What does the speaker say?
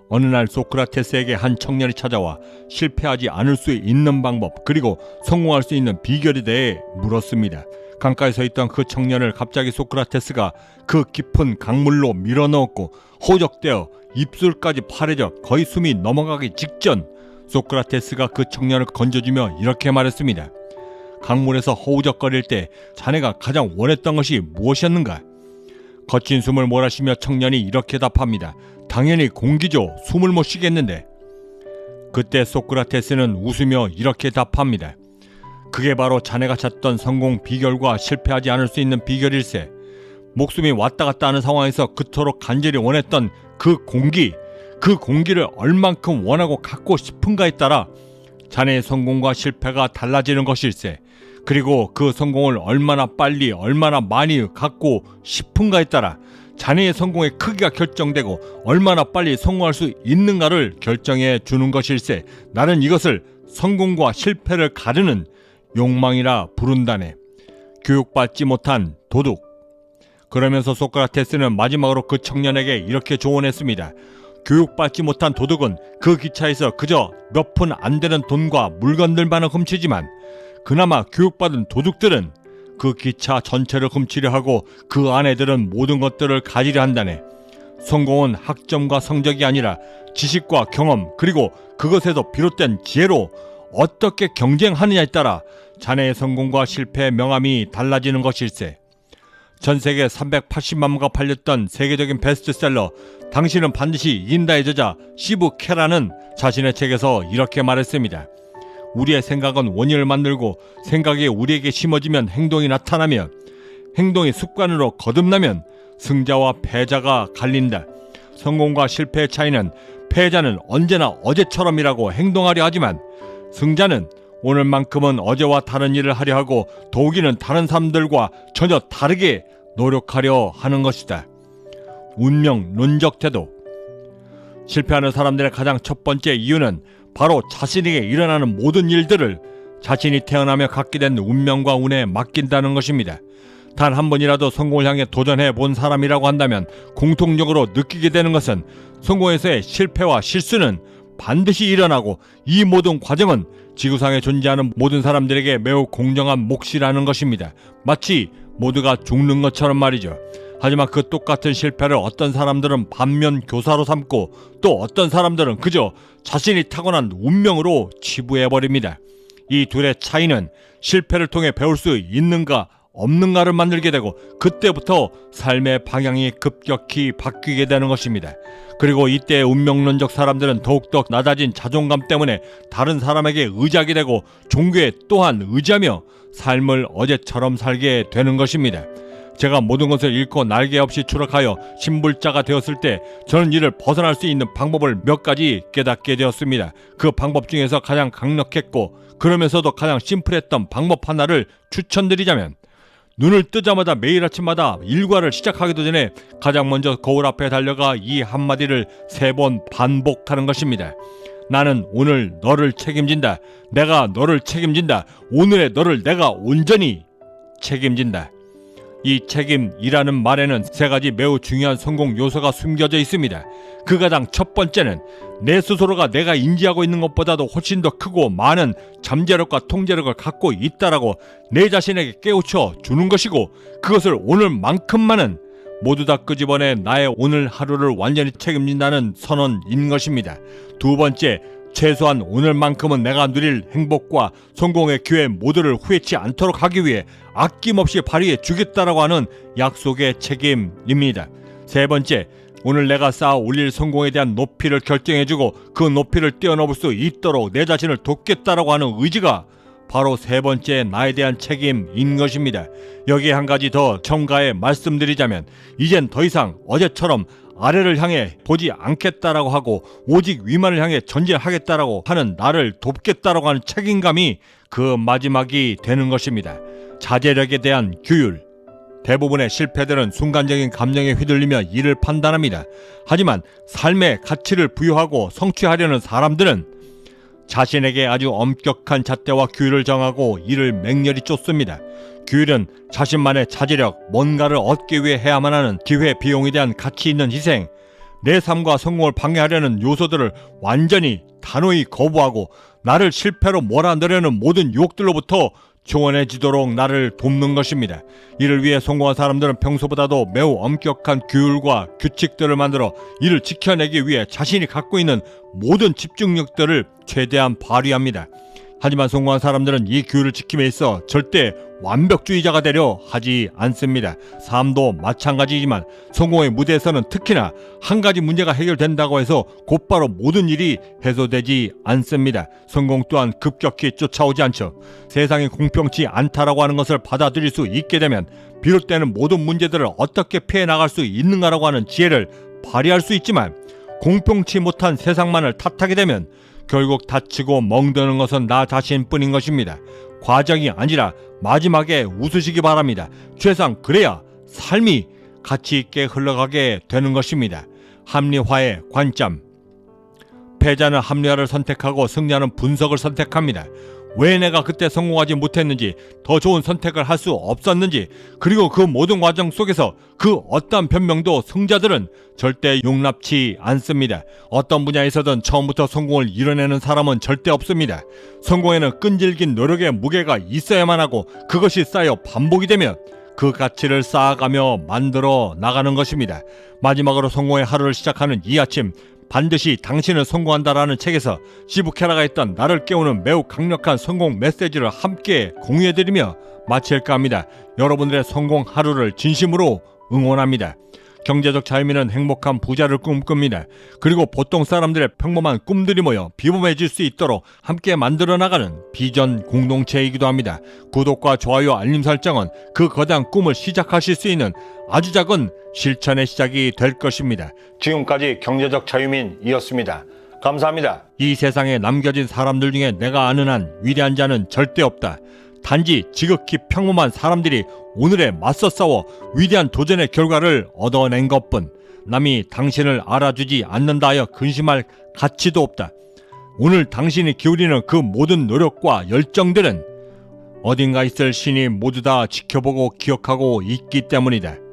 어느 날 소크라테스에게 한 청년이 찾아와 실패하지 않을 수 있는 방법 그리고 성공할 수 있는 비결에 대해 물었습니다. 강가에 서 있던 그 청년을 갑자기 소크라테스가 그 깊은 강물로 밀어넣었고 호적되어 입술까지 파래져 거의 숨이 넘어가기 직전 소크라테스가 그 청년을 건져주며 이렇게 말했습니다. 강물에서 허우적거릴 때 자네가 가장 원했던 것이 무엇이었는가? 거친 숨을 몰아쉬며 청년이 이렇게 답합니다. 당연히 공기죠. 숨을 못 쉬겠는데. 그때 소크라테스는 웃으며 이렇게 답합니다. 그게 바로 자네가 찾던 성공 비결과 실패하지 않을 수 있는 비결일세. 목숨이 왔다 갔다 하는 상황에서 그토록 간절히 원했던 그 공기를 얼만큼 원하고 갖고 싶은가에 따라 자네의 성공과 실패가 달라지는 것일세. 그리고 그 성공을 얼마나 빨리 얼마나 많이 갖고 싶은가에 따라 자네의 성공의 크기가 결정되고 얼마나 빨리 성공할 수 있는가를 결정해 주는 것일세. 나는 이것을 성공과 실패를 가르는 욕망이라 부른다네. 교육받지 못한 도둑. 그러면서 소크라테스는 마지막으로 그 청년에게 이렇게 조언했습니다. 교육받지 못한 도둑은 그 기차에서 그저 몇 푼 안 되는 돈과 물건들만을 훔치지만 그나마 교육받은 도둑들은 그 기차 전체를 훔치려 하고 그 안에 들은 모든 것들을 가지려 한다네. 성공은 학점과 성적이 아니라 지식과 경험 그리고 그것에서 비롯된 지혜로 어떻게 경쟁하느냐에 따라 자네의 성공과 실패의 명암이 달라지는 것일세. 전 세계 380만 부가 팔렸던 세계적인 베스트셀러 당신은 반드시 이긴다의 저자 시브 케라는 자신의 책에서 이렇게 말했습니다. 우리의 생각은 원인을 만들고 생각이 우리에게 심어지면 행동이 나타나며 행동이 습관으로 거듭나면 승자와 패자가 갈린다. 성공과 실패의 차이는 패자는 언제나 어제처럼이라고 행동하려 하지만 승자는 오늘만큼은 어제와 다른 일을 하려 하고 더욱이는 다른 사람들과 전혀 다르게 노력하려 하는 것이다. 운명론적 태도. 실패하는 사람들의 가장 첫 번째 이유는 바로 자신에게 일어나는 모든 일들을 자신이 태어나며 갖게 된 운명과 운에 맡긴다는 것입니다. 단 한 번이라도 성공을 향해 도전해 본 사람이라고 한다면 공통적으로 느끼게 되는 것은 성공에서의 실패와 실수는 반드시 일어나고 이 모든 과정은 지구상에 존재하는 모든 사람들에게 매우 공정한 몫이라는 것입니다. 마치 모두가 죽는 것처럼 말이죠. 하지만 그 똑같은 실패를 어떤 사람들은 반면 교사로 삼고 또 어떤 사람들은 그저 자신이 타고난 운명으로 치부해버립니다. 이 둘의 차이는 실패를 통해 배울 수 있는가 없는가를 만들게 되고 그때부터 삶의 방향이 급격히 바뀌게 되는 것입니다. 그리고 이때 운명론적 사람들은 더욱더 낮아진 자존감 때문에 다른 사람에게 의지하게 되고 종교에 또한 의지하며 삶을 어제처럼 살게 되는 것입니다. 제가 모든 것을 잃고 날개 없이 추락하여 신불자가 되었을 때 저는 이를 벗어날 수 있는 방법을 몇 가지 깨닫게 되었습니다. 그 방법 중에서 가장 강력했고 그러면서도 가장 심플했던 방법 하나를 추천드리자면 눈을 뜨자마자 매일 아침마다 일과를 시작하기도 전에 가장 먼저 거울 앞에 달려가 이 한마디를 3번 반복하는 것입니다. 나는 오늘 너를 책임진다. 내가 너를 책임진다. 오늘의 너를 내가 온전히 책임진다. 이 책임이라는 말에는 3가지 매우 중요한 성공 요소가 숨겨져 있습니다. 그 가장 첫 번째는 내 스스로가 내가 인지하고 있는 것보다도 훨씬 더 크고 많은 잠재력과 통제력을 갖고 있다라고 내 자신에게 깨우쳐 주는 것이고 그것을 오늘만큼만은 모두 다 끄집어내 나의 오늘 하루를 완전히 책임진다는 선언인 것입니다. 두 번째, 최소한 오늘만큼은 내가 누릴 행복과 성공의 기회 모두를 후회치 않도록 하기 위해 아낌없이 발휘해 주겠다라고 하는 약속의 책임입니다. 세 번째, 오늘 내가 쌓아 올릴 성공에 대한 높이를 결정해주고 그 높이를 뛰어넘을 수 있도록 내 자신을 돕겠다라고 하는 의지가 바로 세 번째 나에 대한 책임인 것입니다. 여기에 한 가지 더 첨가해 말씀드리자면 이젠 더 이상 어제처럼 아래를 향해 보지 않겠다라고 하고 오직 위만을 향해 전진하겠다라고 하는 나를 돕겠다라고 하는 책임감이 그 마지막이 되는 것입니다. 자제력에 대한 규율. 대부분의 실패들은 순간적인 감정에 휘둘리며 이를 판단합니다. 하지만 삶의 가치를 부여하고 성취하려는 사람들은 자신에게 아주 엄격한 잣대와 규율을 정하고 이를 맹렬히 쫓습니다. 규율은 자신만의 자제력, 뭔가를 얻기 위해 해야만 하는 기회 비용에 대한 가치 있는 희생, 내 삶과 성공을 방해하려는 요소들을 완전히 단호히 거부하고 나를 실패로 몰아넣으려는 모든 유혹들로부터 조언해지도록 나를 돕는 것입니다. 이를 위해 성공한 사람들은 평소보다도 매우 엄격한 규율과 규칙들을 만들어 이를 지켜내기 위해 자신이 갖고 있는 모든 집중력들을 최대한 발휘합니다. 하지만 성공한 사람들은 이 규율을 지킴에 있어 절대 완벽주의자가 되려 하지 않습니다. 삶도 마찬가지지만 성공의 무대에서는 특히나 한 가지 문제가 해결된다고 해서 곧바로 모든 일이 해소되지 않습니다. 성공 또한 급격히 쫓아오지 않죠. 세상이 공평치 않다라고 하는 것을 받아들일 수 있게 되면 비롯되는 모든 문제들을 어떻게 피해 나갈 수 있는가라고 하는 지혜를 발휘할 수 있지만, 공평치 못한 세상만을 탓하게 되면 결국 다치고 멍드는 것은 나 자신뿐인 것입니다. 과정이 아니라 마지막에 웃으시기 바랍니다. 최소한 그래야 삶이 가치 있게 흘러가게 되는 것입니다. 합리화의 관점. 패자는 합리화를 선택하고 승자는 분석을 선택합니다. 왜 내가 그때 성공하지 못했는지, 더 좋은 선택을 할 수 없었는지, 그리고 그 모든 과정 속에서 그 어떤 변명도 승자들은 절대 용납치 않습니다. 어떤 분야에서든 처음부터 성공을 이뤄내는 사람은 절대 없습니다. 성공에는 끈질긴 노력의 무게가 있어야만 하고, 그것이 쌓여 반복이 되면 그 가치를 쌓아가며 만들어 나가는 것입니다. 마지막으로 성공의 하루를 시작하는 이 아침, 반드시 당신은 성공한다라는 책에서 시브 캐라가 했던 나를 깨우는 매우 강력한 성공 메시지를 함께 공유해드리며 마칠까 합니다. 여러분들의 성공 하루를 진심으로 응원합니다. 경제적 자유민은 행복한 부자를 꿈꿉니다. 그리고 보통 사람들의 평범한 꿈들이 모여 비범해질 수 있도록 함께 만들어 나가는 비전 공동체이기도 합니다. 구독과 좋아요, 알림 설정은 그 거대한 꿈을 시작하실 수 있는 아주 작은 실천의 시작이 될 것입니다. 지금까지 경제적 자유민이었습니다. 감사합니다. 이 세상에 남겨진 사람들 중에 내가 아는 한 위대한 자는 절대 없다. 단지 지극히 평범한 사람들이 오늘에 맞서 싸워 위대한 도전의 결과를 얻어낸 것뿐. 남이 당신을 알아주지 않는다 하여 근심할 가치도 없다. 오늘 당신이 기울이는 그 모든 노력과 열정들은 어딘가 있을 신이 모두 다 지켜보고 기억하고 있기 때문이다.